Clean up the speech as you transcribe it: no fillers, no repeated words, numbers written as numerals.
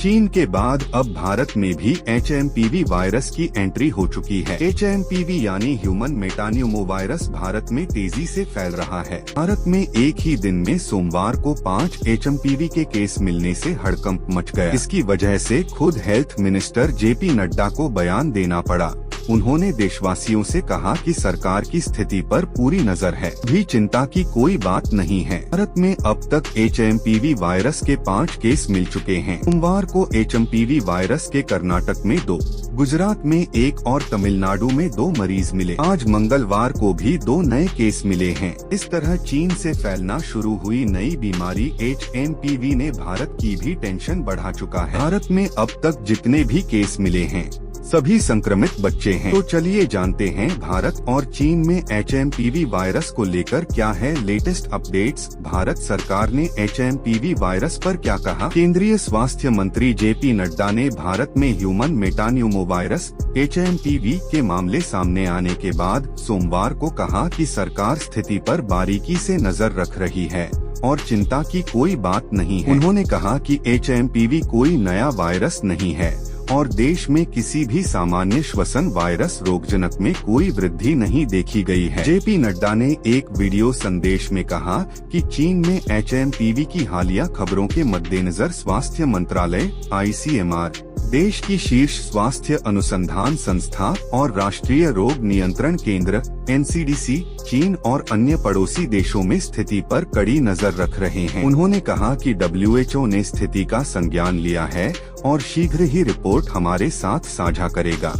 चीन के बाद अब भारत में भी HMPV वायरस की एंट्री हो चुकी है। HMPV यानी ह्यूमन मेटान्यूमो वायरस भारत में तेजी से फैल रहा है। भारत में एक ही दिन में सोमवार को 5 HMPV के केस मिलने से हड़कंप मच गया। इसकी वजह से खुद हेल्थ मिनिस्टर JP नड्डा को बयान देना पड़ा। उन्होंने देशवासियों से कहा कि सरकार की स्थिति पर पूरी नजर है, भी चिंता की कोई बात नहीं है। भारत में अब तक HMPV वायरस के 5 केस मिल चुके हैं। सोमवार को HMPV वायरस के कर्नाटक में 2, गुजरात में 1 और तमिलनाडु में 2 मरीज मिले। आज मंगलवार को भी 2 नए केस मिले हैं। इस तरह चीन से फैलना शुरू हुई नई बीमारी HMPV ने भारत की भी टेंशन बढ़ा चुका है। भारत में अब तक जितने भी केस मिले हैं सभी संक्रमित बच्चे हैं। तो चलिए जानते हैं भारत और चीन में HMPV वायरस को लेकर क्या है लेटेस्ट अपडेट्स। भारत सरकार ने HMPV वायरस पर क्या कहा। केंद्रीय स्वास्थ्य मंत्री JP नड्डा ने भारत में ह्यूमन मेटान्यूमो वायरस HMPV के मामले सामने आने के बाद सोमवार को कहा कि सरकार स्थिति पर बारीकी से नजर रख रही है और चिंता की कोई बात नहीं है। उन्होंने कहा कि HMPV कोई नया वायरस नहीं है और देश में किसी भी सामान्य श्वसन वायरस रोगजनक में कोई वृद्धि नहीं देखी गई है। JP नड्डा ने एक वीडियो संदेश में कहा कि चीन में HMPV की हालिया खबरों के मद्देनजर स्वास्थ्य मंत्रालय ICMR, देश की शीर्ष स्वास्थ्य अनुसंधान संस्था और राष्ट्रीय रोग नियंत्रण केंद्र NCDC चीन और अन्य पड़ोसी देशों में स्थिति पर कड़ी नजर रख रहे हैं। उन्होंने कहा कि WHO ने स्थिति का संज्ञान लिया है और शीघ्र ही रिपोर्ट हमारे साथ साझा करेगा।